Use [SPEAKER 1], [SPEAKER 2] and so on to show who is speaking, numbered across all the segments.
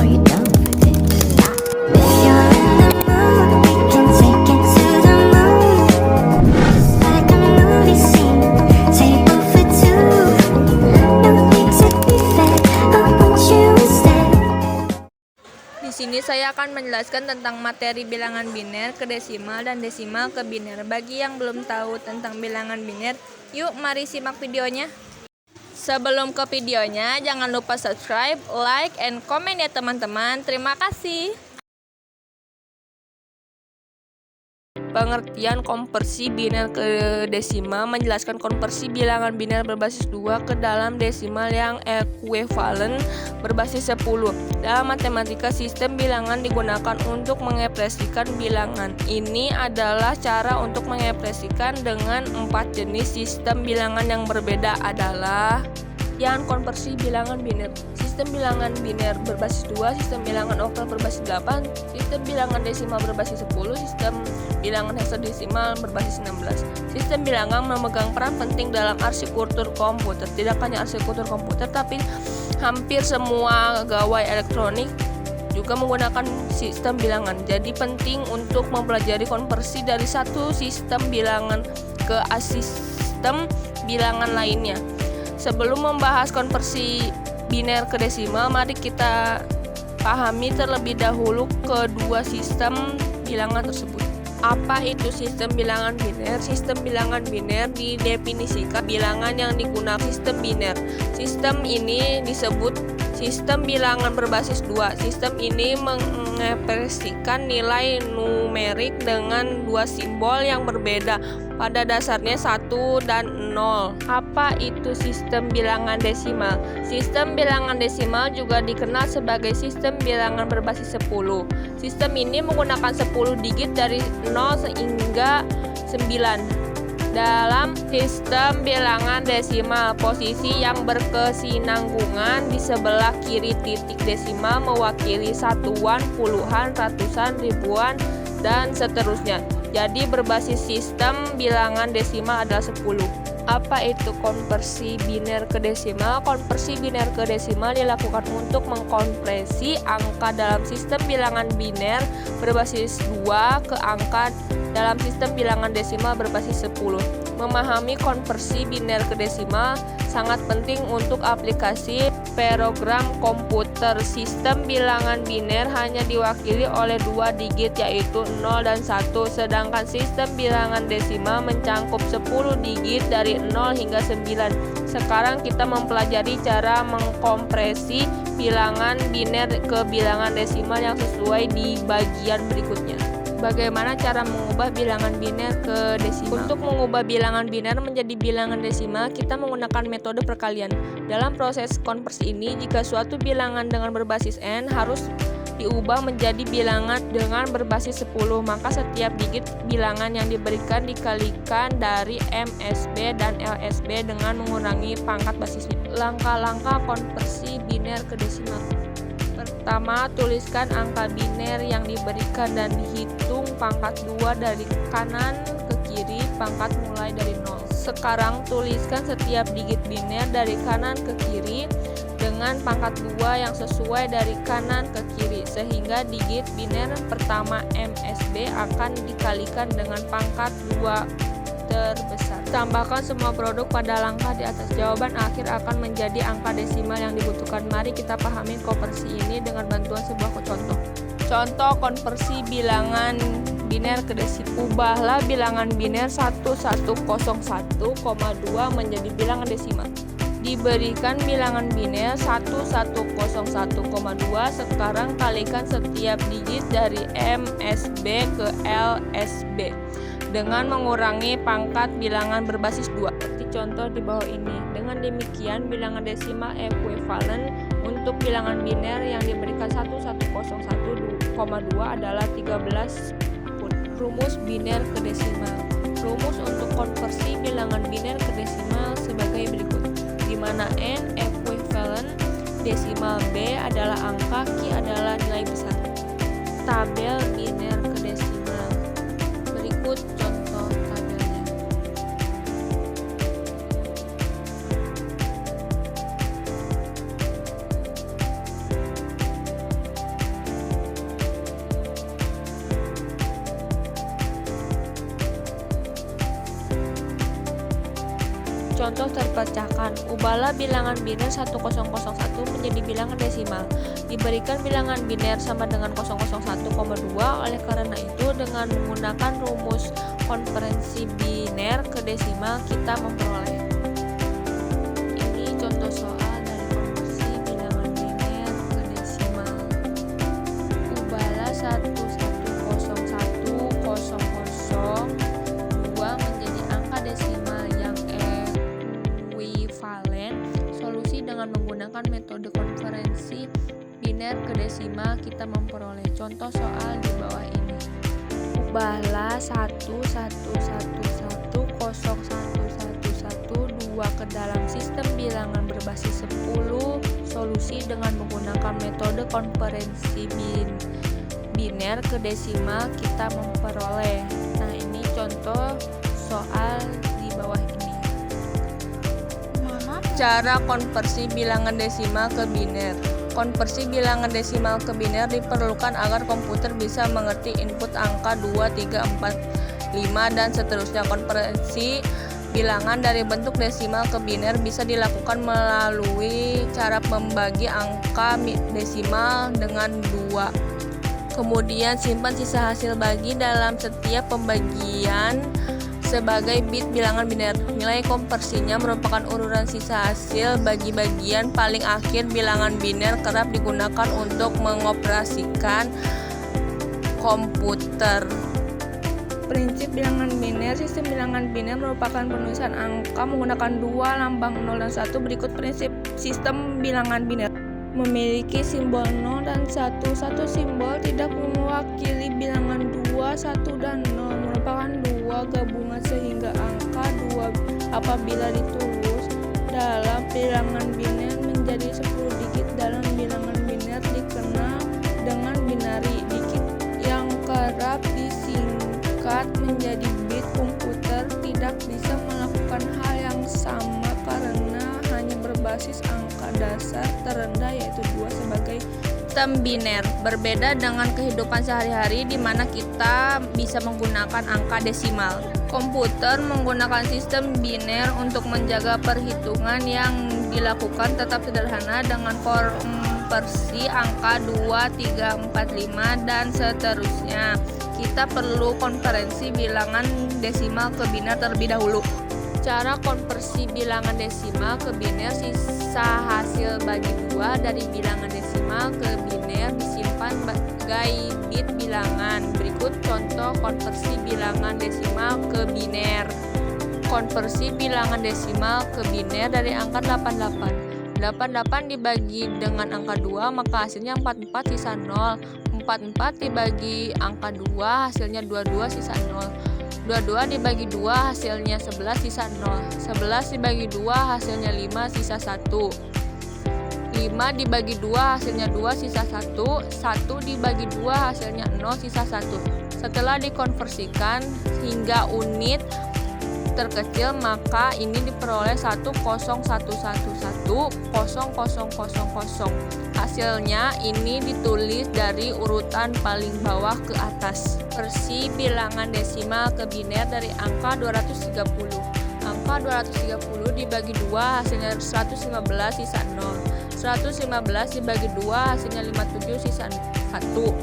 [SPEAKER 1] Are you down for this? If you're in the mood, we can take it to the moon. Just like a movie scene, table for two. No need to be fair, I want you instead.
[SPEAKER 2] Di sini saya akan menjelaskan tentang materi bilangan biner ke desimal dan desimal ke biner. Bagi yang belum tahu tentang bilangan biner, yuk mari simak videonya. Sebelum ke videonya, jangan lupa subscribe, like, and comment ya teman-teman. Terima kasih. Pengertian konversi biner ke desimal menjelaskan konversi bilangan biner berbasis 2 ke dalam desimal yang ekuivalen berbasis 10. Dalam matematika, sistem bilangan digunakan untuk mengekspresikan bilangan. Ini adalah cara untuk mengekspresikan dengan 4 jenis sistem bilangan yang berbeda adalah yang konversi bilangan biner, sistem bilangan biner berbasis 2, sistem bilangan oktal berbasis 8, sistem bilangan desimal berbasis 10, sistem bilangan heksadesimal berbasis 16. Sistem bilangan memegang peran penting dalam arsitektur komputer. Tidak hanya arsitektur komputer, tapi hampir semua gawai elektronik juga menggunakan sistem bilangan. Jadi penting untuk mempelajari konversi dari satu sistem bilangan ke sistem bilangan lainnya. Sebelum membahas konversi biner ke desimal, mari kita pahami terlebih dahulu kedua sistem bilangan tersebut. Apa itu sistem bilangan biner? Sistem bilangan biner didefinisikan bilangan yang digunakan sistem biner. Sistem ini disebut sistem bilangan berbasis 2. Sistem ini mengekspresikan nilai numerik dengan dua simbol yang berbeda, pada dasarnya 1 dan 0. Apa itu sistem bilangan desimal? Sistem bilangan desimal juga dikenal sebagai sistem bilangan berbasis 10. Sistem ini menggunakan 10 digit dari 0 hingga 9. Dalam sistem bilangan desimal, posisi yang berkesinambungan di sebelah kiri titik desimal mewakili satuan, puluhan, ratusan, ribuan, dan seterusnya. Jadi berbasis sistem bilangan desimal adalah 10. Apa itu konversi biner ke desimal? Konversi biner ke desimal dilakukan untuk mengkonversi angka dalam sistem bilangan biner berbasis 2 ke angka dalam sistem bilangan desimal berbasis 10. Memahami konversi biner ke desimal sangat penting untuk aplikasi program komputer. Sistem bilangan biner hanya diwakili oleh dua digit yaitu 0 dan 1, sedangkan sistem bilangan desimal mencakup 10 digit dari 0 hingga 9. Sekarang kita mempelajari cara mengkompresi bilangan biner ke bilangan desimal yang sesuai di bagian berikutnya. Bagaimana cara mengubah bilangan biner ke desimal? Untuk mengubah bilangan biner menjadi bilangan desimal, kita menggunakan metode perkalian. Dalam proses konversi ini, jika suatu bilangan dengan berbasis n harus diubah menjadi bilangan dengan berbasis 10, maka setiap digit bilangan yang diberikan dikalikan dari MSB dan LSB dengan mengurangi pangkat basisnya. Langkah-langkah konversi biner ke desimal. Pertama, tuliskan angka biner yang diberikan dan dihitung pangkat 2 dari kanan ke kiri, pangkat mulai dari 0. Sekarang tuliskan setiap digit biner dari kanan ke kiri dengan pangkat 2 yang sesuai dari kanan ke kiri, sehingga digit biner pertama MSB akan dikalikan dengan pangkat 2 terbesar. Tambahkan semua produk pada langkah di atas. Jawaban akhir akan menjadi angka desimal yang dibutuhkan. Mari kita pahami konversi ini dengan bantuan sebuah contoh. Contoh konversi bilangan biner ke desimal. Ubahlah bilangan biner 1101,2 menjadi bilangan desimal. Diberikan bilangan biner 1101,2, sekarang kalikan setiap digit dari MSB ke LSB dengan mengurangi pangkat bilangan berbasis 2 seperti contoh di bawah ini. Dengan demikian, bilangan desimal ekuivalen untuk bilangan biner yang diberikan 1101,2 adalah 13 pun. Rumus biner ke desimal. Rumus untuk konversi bilangan biner ke desimal sebagai berikut, di mana n ekuivalen desimal, b adalah angka, q adalah nilai besar. Tabel biner ke desimal. Berikut contoh tabelnya. Contoh terpecahkan, ubahlah bilangan biner 1001 menjadi bilangan desimal. Diberikan bilangan biner sama dengan 001,2, oleh karena itu dengan menggunakan rumus konversi biner ke desimal kita memperoleh. Ini contoh soal dari konversi bilangan biner ke desimal. Ubahlah 1101,002 menjadi angka desimal yang ekuivalen. Solusi dengan menggunakan metode konversi biner ke desimal kita memperoleh. Contoh soal di bawah ini. Ubahlah 1101,011,2 ke dalam sistem bilangan berbasis 10. Solusi dengan menggunakan metode konversi biner ke desimal kita memperoleh. Nah, ini contoh soal di bawah ini. Cara konversi bilangan desimal ke biner. Konversi bilangan desimal ke biner diperlukan agar komputer bisa mengerti input angka 2, 3, 4, 5, dan seterusnya. Konversi bilangan dari bentuk desimal ke biner bisa dilakukan melalui cara membagi angka desimal dengan 2. Kemudian simpan sisa hasil bagi dalam setiap pembagian sebagai bit bilangan biner. Nilai konversinya merupakan urutan sisa hasil bagi bagian paling akhir bilangan biner, kerap digunakan untuk mengoperasikan komputer. Prinsip bilangan biner. Sistem bilangan biner merupakan penulisan angka menggunakan 2, lambang 0 dan 1. Berikut prinsip sistem bilangan biner. Memiliki simbol 0 dan 1. Satu simbol tidak mewakili bilangan 2, 1, dan 0. Merupakan 2 gabungan sehingga angka 2 apabila ditulis dalam bilangan biner menjadi 10 digit dalam bilangan biner dikenal dengan binary. Digit yang kerap disingkat menjadi bit. Komputer tidak bisa melakukan hal yang sama karena hanya berbasis angka dasar terendah yaitu 2 sebagai sistem biner. Berbeda dengan kehidupan sehari-hari di mana kita bisa menggunakan angka desimal. Komputer menggunakan sistem biner untuk menjaga perhitungan yang dilakukan tetap sederhana dengan konversi angka 2, 3, 4, 5, dan seterusnya. Kita perlu konversi bilangan desimal ke biner terlebih dahulu. Cara konversi bilangan desimal ke biner. Sisa hasil bagi 2 dari bilangan desimal ke biner disimpan sebagai bit bilangan. Berikut contoh konversi bilangan desimal ke biner. Konversi bilangan desimal ke biner dari angka 88. 88 dibagi dengan angka 2 maka hasilnya 44 sisa 0. 44 dibagi angka 2 hasilnya 22 sisa 0. 22 dibagi 2 hasilnya 11 sisa 0. 11 dibagi 2 hasilnya 5 sisa 1. 5 dibagi 2 hasilnya 2 sisa 1. 1 dibagi 2 hasilnya 0 sisa 1. Setelah dikonversikan hingga unit terkecil maka ini diperoleh 101110000. Hasilnya ini ditulis dari urutan paling bawah ke atas. Versi bilangan desimal ke biner dari angka 230. Angka 230 dibagi 2 hasilnya 115 sisa 0. 115 dibagi 2 hasilnya 57 sisa 1.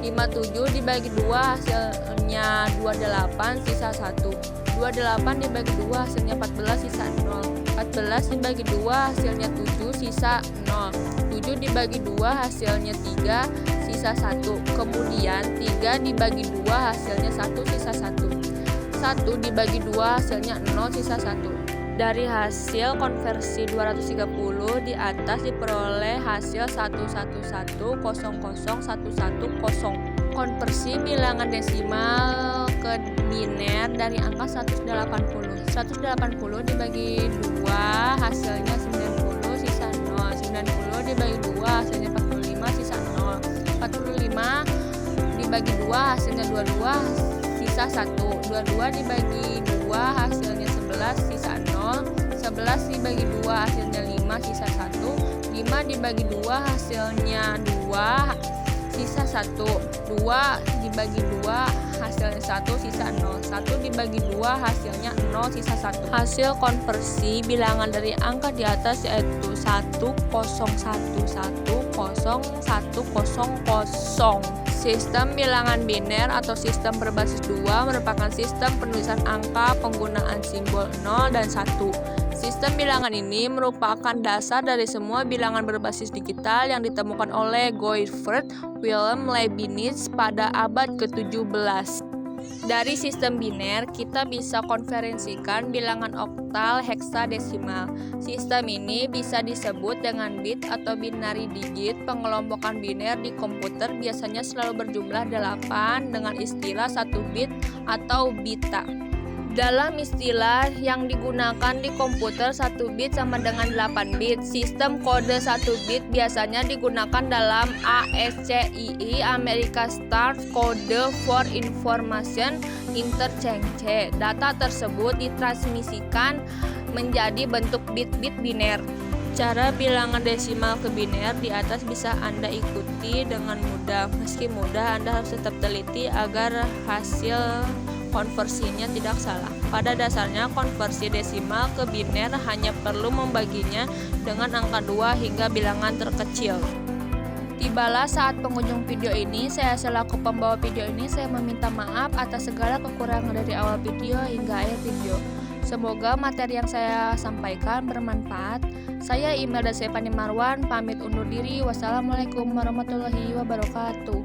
[SPEAKER 2] 57 dibagi 2 hasilnya 28 sisa 1. 28 dibagi 2 hasilnya 14 sisa 0. 14 dibagi 2 hasilnya 7 sisa 0. 7 dibagi 2 hasilnya 3 sisa 1. Kemudian 3 dibagi 2 hasilnya 1 sisa 1. 1 dibagi 2 hasilnya 0 sisa 1. Dari hasil konversi 230 di atas diperoleh hasil 111001110. Konversi bilangan desimal ke biner dari angka 180. 180 dibagi 2 hasilnya 90 sisa 0. 90 dibagi 2 hasilnya 45 sisa 0. 45 dibagi 2 hasilnya 22 sisa 1. 22 dibagi 2 hasilnya 11 sisa 0. 11 dibagi 2 hasilnya 5 sisa 1. 5 dibagi 2 hasilnya 2 sisa 1. 2 dibagi 2 hasilnya 1 sisa 0. 1 dibagi 2 hasilnya 0 sisa 1. Hasil konversi bilangan dari angka di atas yaitu 10110100. Sistem bilangan biner atau sistem berbasis 2 merupakan sistem penulisan angka penggunaan simbol 0 dan 1. Sistem bilangan ini merupakan dasar dari semua bilangan berbasis digital yang ditemukan oleh Gottfried Wilhelm Leibniz pada abad ke-17. Dari sistem biner, kita bisa konferensikan bilangan oktal heksadesimal. Sistem ini bisa disebut dengan bit atau binary digit. Pengelompokan biner di komputer biasanya selalu berjumlah 8 dengan istilah 1 bit atau bita. Dalam istilah yang digunakan di komputer, 1 bit sama dengan 8 bit. Sistem kode 1 bit biasanya digunakan dalam ASCII American Standard Code for Information Interchange. Data tersebut ditransmisikan menjadi bentuk bit-bit biner. Cara bilangan desimal ke biner di atas bisa Anda ikuti dengan mudah. Meski mudah, Anda harus tetap teliti agar hasil konversinya tidak salah. Pada dasarnya, konversi desimal ke biner hanya perlu membaginya dengan angka 2 hingga bilangan terkecil. Tibalah saat pengunjung video ini. Saya selaku pembawa video ini, saya meminta maaf atas segala kekurangan dari awal video hingga akhir video. Semoga materi yang saya sampaikan bermanfaat. Saya Imelda Sepani Marwan, pamit undur diri. Wassalamualaikum warahmatullahi wabarakatuh.